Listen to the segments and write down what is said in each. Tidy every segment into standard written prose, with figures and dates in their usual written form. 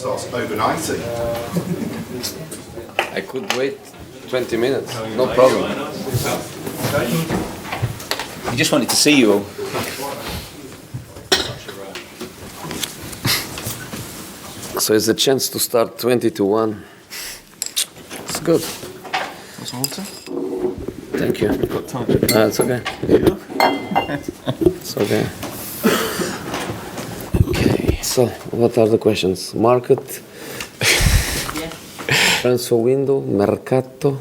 starts overnighting. I could wait 20 minutes, no problem. We just wanted to see you all. So it's a chance to start 20-1. It's good. What's water? Thank you. Got time. It's okay. It's okay. Okay, so what are the questions? Market? Transfer window? Mercato?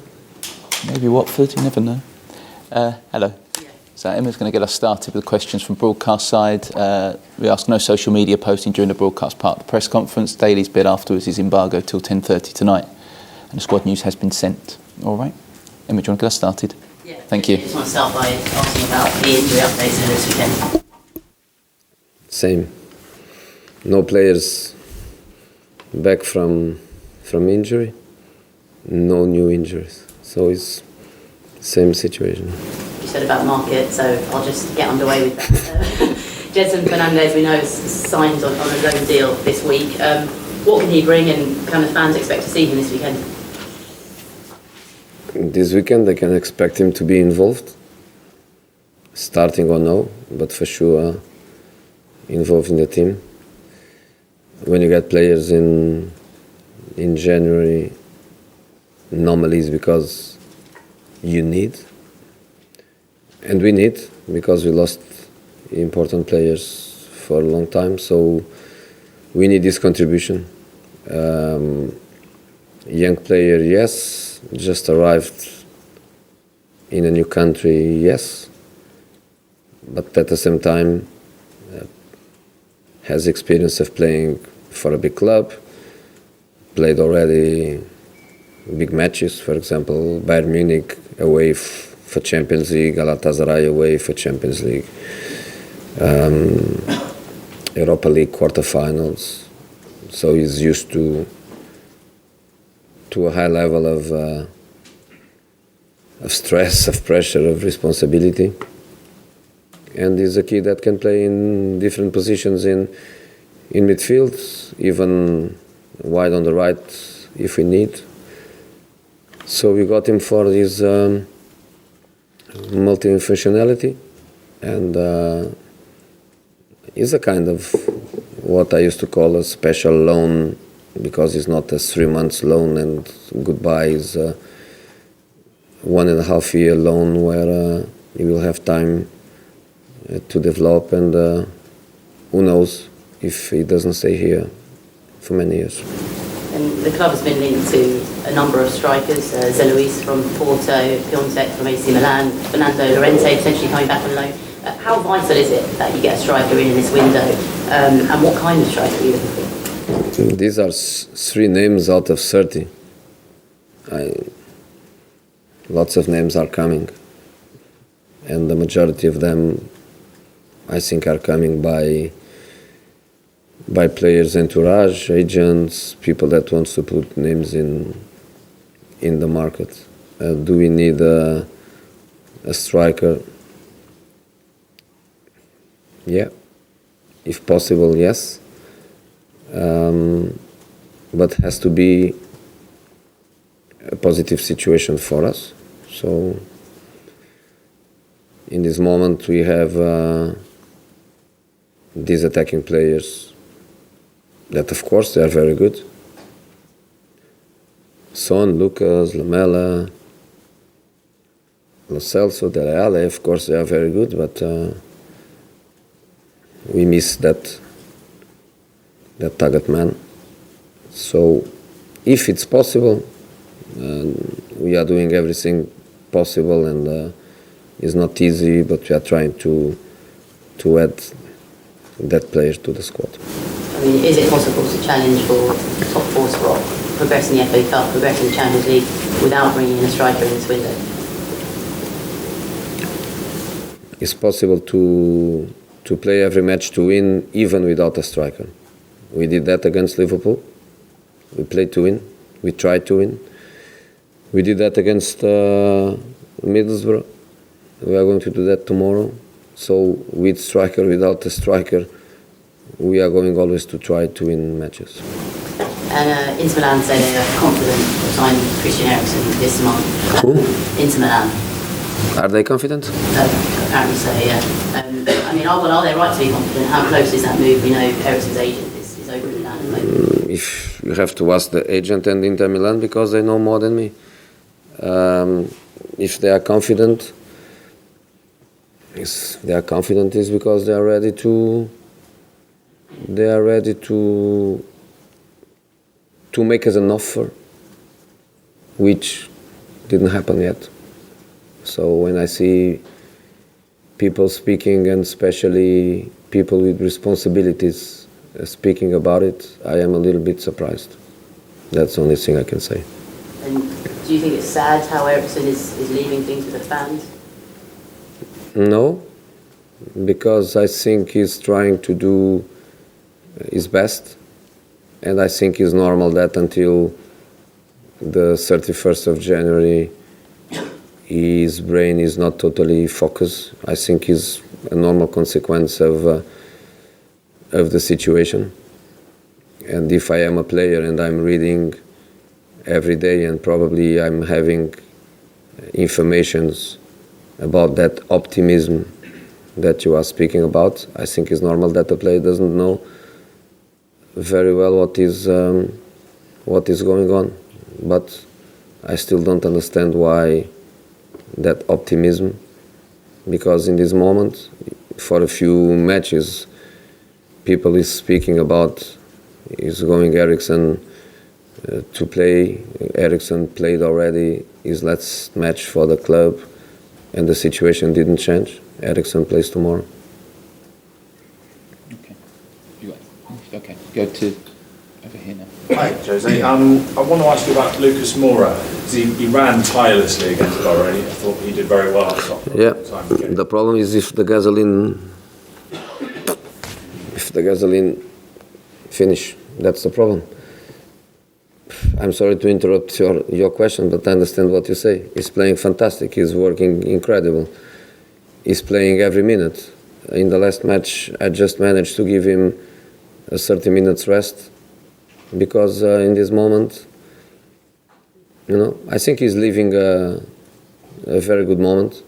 Maybe Watford, you never know. Hello. So Emma's going to get us started with questions from broadcast side. We ask no social media posting during the broadcast part of the press conference. Daily's bid afterwards is embargoed till 10:30 tonight. And the squad news has been sent. All right. Emma, do you want to get us started? Yeah. Thank you. I just want to start by asking about the injury updates this weekend. Same. No players back from injury. No new injuries. So it's same situation. You said about the market, so I'll just get underway with that. Jedson Fernandez, we know, is signed on a loan deal this week. What can he bring, and can the fans expect to see him this weekend? This weekend they can expect him to be involved, starting or no, but for sure involved in the team. When you get players in January, normally it's because you need, and we need, because we lost important players for a long time, so we need this contribution. Young player, yes. Just arrived in a new country, yes. But at the same time, has experience of playing for a big club, played already big matches, for example, Bayern Munich away for Champions League, Galatasaray away for Champions League, Europa League quarterfinals. So he's used to a high level of stress, of pressure, of responsibility. And he's a kid that can play in different positions in midfield, even wide on the right if we need. So we got him for his multi-functionality, and he's a kind of what I used to call a special loan, because it's not a 3 months loan and goodbye. Is a 1.5 year loan where you will have time to develop, and who knows if he doesn't stay here for many years. And the club has been linked to a number of strikers, Zeluis from Porto, Piontek from AC Milan, Fernando Llorente potentially coming back on loan. How vital is it that you get a striker in this window, and what kind of striker are you looking for? These are 3 names out of 30. Lots of names are coming, and the majority of them, I think, are coming by players' entourage, agents, people that want to put names in the market. Do we need a striker? Yeah, if possible, yes. But has to be a positive situation for us. So in this moment we have these attacking players that, of course, they are very good. Son, Lucas, Lamela, Lo Celso, Dele Alli, of course, they are very good, but we miss that target man. So if it's possible, we are doing everything possible, and it's not easy, but we are trying to add that player to the squad. I mean, is it possible to challenge for top 4 spot, progress in the FA Cup, progress in the Champions League, without bringing in a striker in this window? It's possible to play every match to win, even without a striker. We did that against Liverpool. We played to win. We tried to win. We did that against Middlesbrough. We are going to do that tomorrow. So with striker, without a striker, we are going always to try to win matches. And Inter Milan say they are confident of signing Christian Eriksen this month. Who? Inter Milan. Are they confident? Apparently so, yeah. I mean, are they right to be confident? How close is that move? We know Eriksen's agent is over in Milan at the moment. If you have to ask the agent and Inter Milan, because they know more than me. If they are confident, is because they are ready to make us an offer, which didn't happen yet. So when I see people speaking, and especially people with responsibilities speaking about it, I am a little bit surprised. That's the only thing I can say. And do you think it's sad how Eriksen is leaving things with the fans? No, because I think he's trying to do his best, and I think it's normal that until the 31st of January his brain is not totally focused. I think it's a normal consequence of the situation. And if I am a player and I'm reading every day and probably I'm having informations about that optimism that you are speaking about, I think it's normal that the player doesn't know very well what is going on. But I still don't understand why that optimism, because in this moment, for a few matches, people is speaking about is going Eriksen to play. Eriksen played already his last match for the club, and the situation didn't change. Eriksen plays tomorrow. Okay, go to over here now. Hi, Jose. I want to ask you about Lucas Moura. He ran tirelessly against Borough. I thought he did very well. Yeah, the problem is if the gasoline finish, that's the problem. I'm sorry to interrupt your question, but I understand what you say. He's playing fantastic. He's working incredible. He's playing every minute. In the last match, I just managed to give him a 30 minutes rest, because in this moment, I think he's living a very good moment.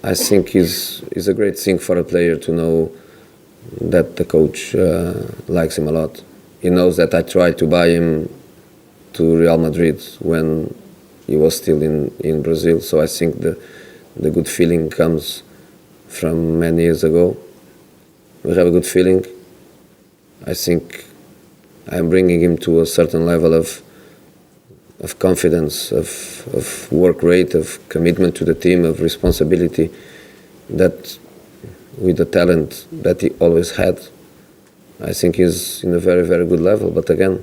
I think it's a great thing for a player to know that the coach likes him a lot. He knows that I tried to buy him to Real Madrid when he was still in Brazil, so I think the good feeling comes from many years ago. We have a good feeling. I think I'm bringing him to a certain level of confidence, of work rate, of commitment to the team, of responsibility, that with the talent that he always had, I think he's in a very, very good level. But again,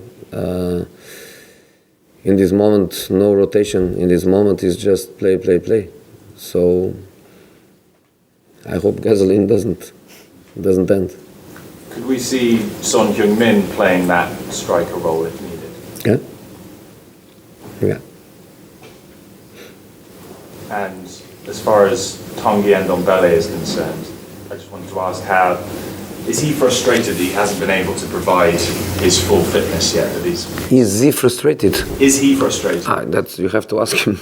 in this moment, no rotation. In this moment, is just play. So I hope gasoline doesn't end. Could we see Son Heung-min playing that striker role if needed? Yeah. And as far as Tanguy Ndombele is concerned, I just wanted to ask, is he frustrated that he hasn't been able to provide his full fitness yet? Is he frustrated? Is he frustrated? That's, you have to ask him.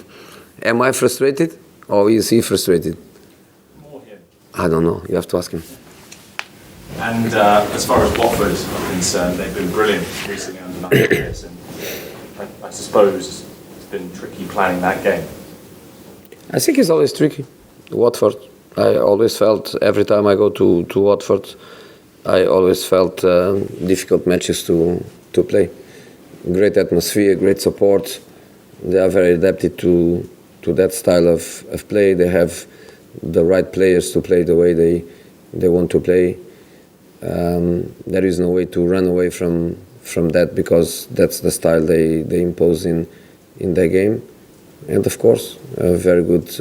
Am I frustrated, or is he frustrated? More him. I don't know. You have to ask him. And as far as Watford are concerned, they've been brilliant recently under Nuggets, and I suppose it's been tricky planning that game. I think it's always tricky. Watford, I always felt, every time I go to Watford, I always felt difficult matches to play. Great atmosphere, great support. They are very adapted to that style of play. They have the right players to play the way they want to play. There is no way to run away from that, because that's the style they impose in their game. And of course, very good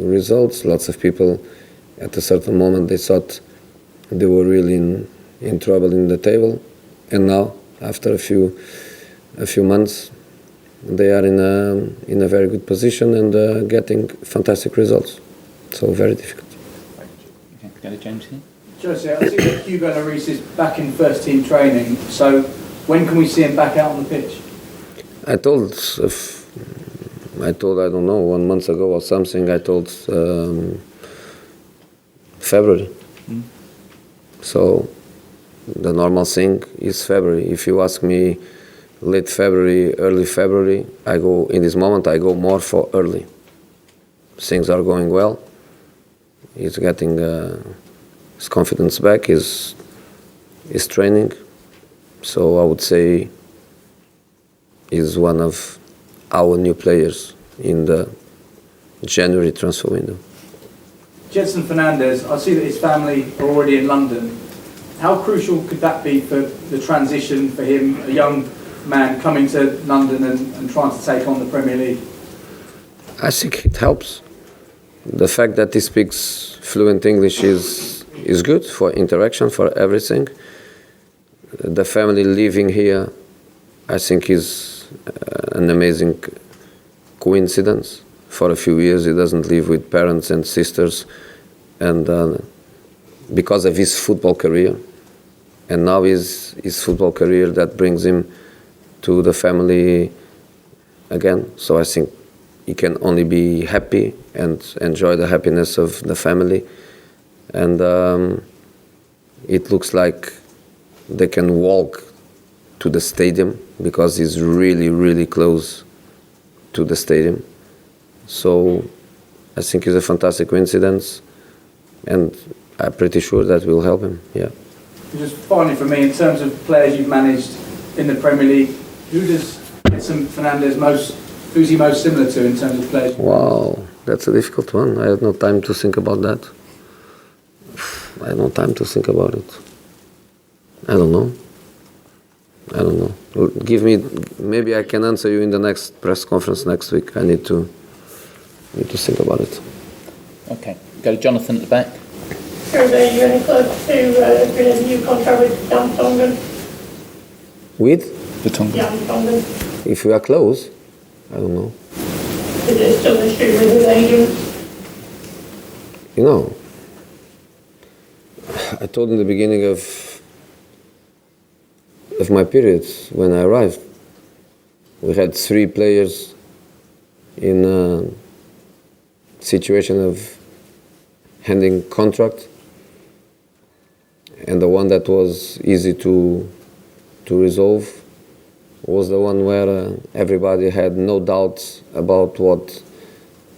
results. Lots of people at a certain moment they thought they were really in trouble in the table, and now after a few months they are in a very good position and getting fantastic results. So very difficult. Okay, go to James here. Jose, I see that Hugo Lloris is back in first team training, so When can we see him back out on the pitch? I told, I don't know, 1 month ago or something, I told February. So the normal thing is February. If you ask me late February, early February, in this moment I go more for early. Things are going well. He's getting his confidence back, his training. So I would say he's one of our new players in the January transfer window. Gedson Fernandes, I see that his family are already in London. How crucial could that be for the transition for him, a young man coming to London and trying to take on the Premier League? I think it helps. The fact that he speaks fluent English is good for interaction, for everything. The family living here, I think, is an amazing coincidence. For a few years he doesn't live with parents and sisters, and because of his football career, and now his football career that brings him to the family again. So I think he can only be happy and enjoy the happiness of the family, and it looks like they can walk to the stadium because he's really, really close to the stadium. So I think it's a fantastic coincidence, and I'm pretty sure that will help him, yeah. Just finally for me, in terms of players you've managed in the Premier League, who does Gedson Fernandes who's he most similar to in terms of players? Wow, that's a difficult one. I had no time to think about that. I had no time to think about it. I don't know. Maybe I can answer you in the next press conference next week. I need to think about it. Okay, go to Jonathan at the back. Jose, you any close to doing a new contract with Jan Tongan? With? Jan Tongan. If we are close, I don't know. Is it still an issue with his agent? You know, I told in the beginning of my period when I arrived, we had 3 players in a situation of handing contract, and the one that was easy to resolve was the one where everybody had no doubts about what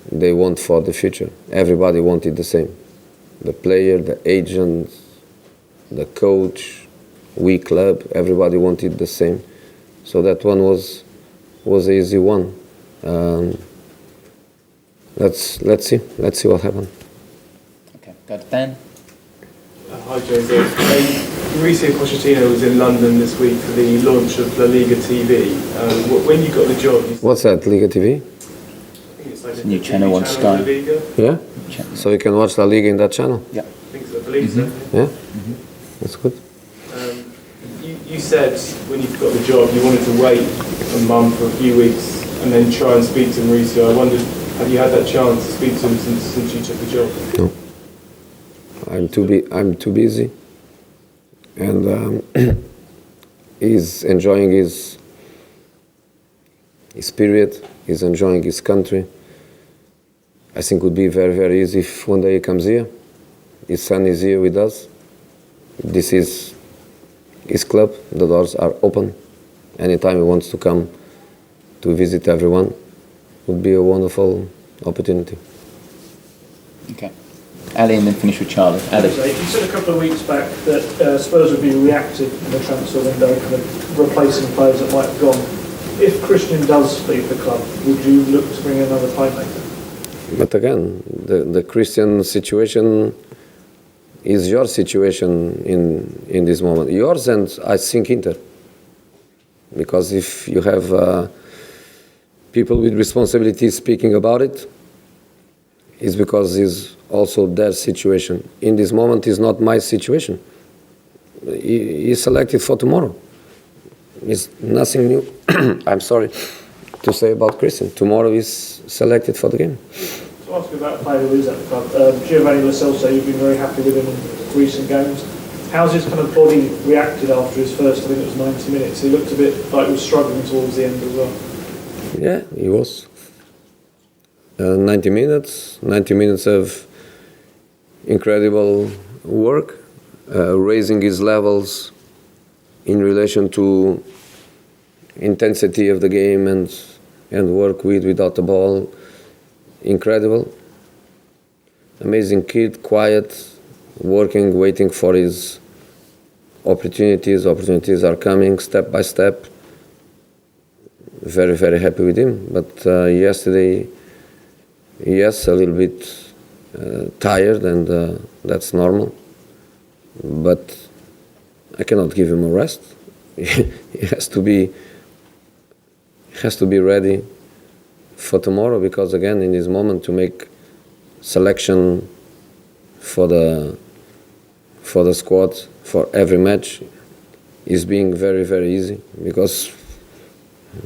they want for the future. Everybody wanted the same. The player, the agent, the coach, we club, everybody wanted the same. So that one was an easy one. Let's see what happens. Okay, go to Dan. Hi Jose. Mauricio Pochettino was in London this week for the launch of La Liga TV. When you got the job... What's that, Liga TV? I think it's like a new channel on Sky. La Liga. Yeah? So you can watch La Liga in that channel? Yeah. I believe so. Yeah? That's good. You said when you got the job you wanted to wait a month or a few weeks and then try and speak to Mauricio. I wondered, have you had that chance to speak to him since you took the job? No. I'm too busy, and he's enjoying his period. He's enjoying his country. I think it would be very, very easy if one day he comes here. His son is here with us. This is his club. The doors are open. Anytime he wants to come to visit everyone, it would be a wonderful opportunity. Okay. Ali, and then finish with Charlie. Ali. You said a couple of weeks back that Spurs would be reactive in the transfer window, kind of replacing players that might have gone. If Christian does leave the club, would you look to bring another playmaker? But again, the Christian situation is your situation in this moment. Yours and I think Inter. Because if you have people with responsibility speaking about it, it's because it's also their situation. In this moment, it's not my situation. He's selected for tomorrow. It's nothing new. I'm sorry to say about Christian. Tomorrow he's selected for the game. To ask you about a player who is at the club, Giovanni Lo Celso, you've been very happy with him in recent games. How's his kind of body reacted after his first, I think it was 90 minutes? He looked a bit like he was struggling towards the end as well. Yeah, he was. 90 minutes of incredible work, raising his levels in relation to intensity of the game and work without the ball. Incredible. Amazing kid, quiet, working, waiting for his opportunities. Opportunities are coming step by step. Very, very happy with him. But yesterday, yes, a little bit tired, and that's normal. But I cannot give him a rest. He has to be ready for tomorrow, because again, in this moment, to make selection for the squad for every match is being very, very easy, because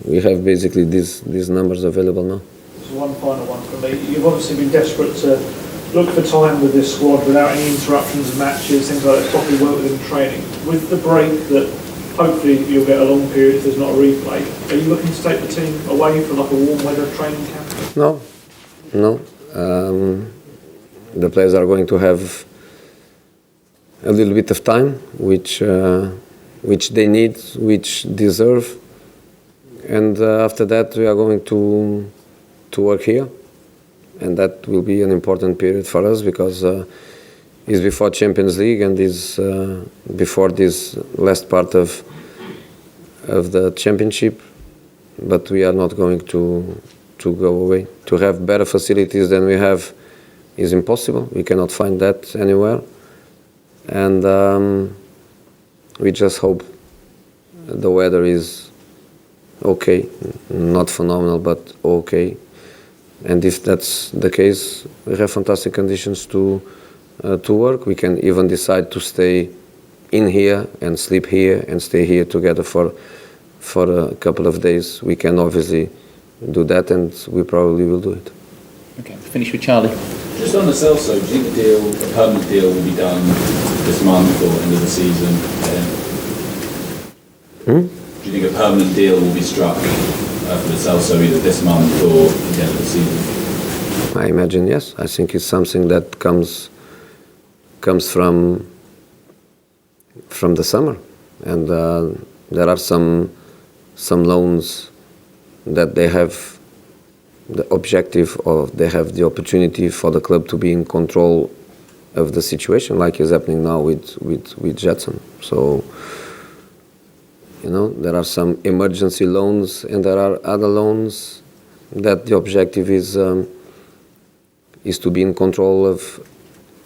we have basically these numbers available now. So one final one from me. You've obviously been desperate to look for time with this squad without any interruptions of matches, things like that, properly work within training. With the break that hopefully you'll get a long period if there's not a replay, are you looking to take the team away for like a warm weather training camp? No. The players are going to have a little bit of time, which they need, which deserve, and after that we are going to work here, and that will be an important period for us, because it's before Champions League and is before this last part of the championship, but we are not going to go away. To have better facilities than we have is impossible. We cannot find that anywhere. And we just hope the weather is okay, not phenomenal, but okay. And if that's the case, we have fantastic conditions to work. We can even decide to stay in here and sleep here and stay here together for a couple of days. We can obviously do that, and we probably will do it. Okay, finish with Charlie. Just on the Celso, do you think a permanent deal will be done this month or end of the season? Do you think a permanent deal will be struck for the Celso either this month or at the end of the season? I imagine yes. I think it's something that comes from the summer, and there are some loans that they have the objective, or they have the opportunity for the club to be in control of the situation, like is happening now with Jetson. So, there are some emergency loans, and there are other loans that the objective is to be in control of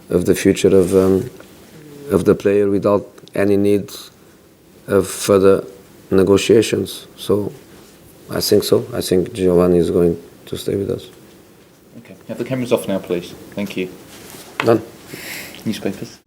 the future of the player without any need of further negotiations. So, I think so. I think Giovanni is going to stay with us. Okay, have the cameras off now, please. Thank you. Done. Newspapers.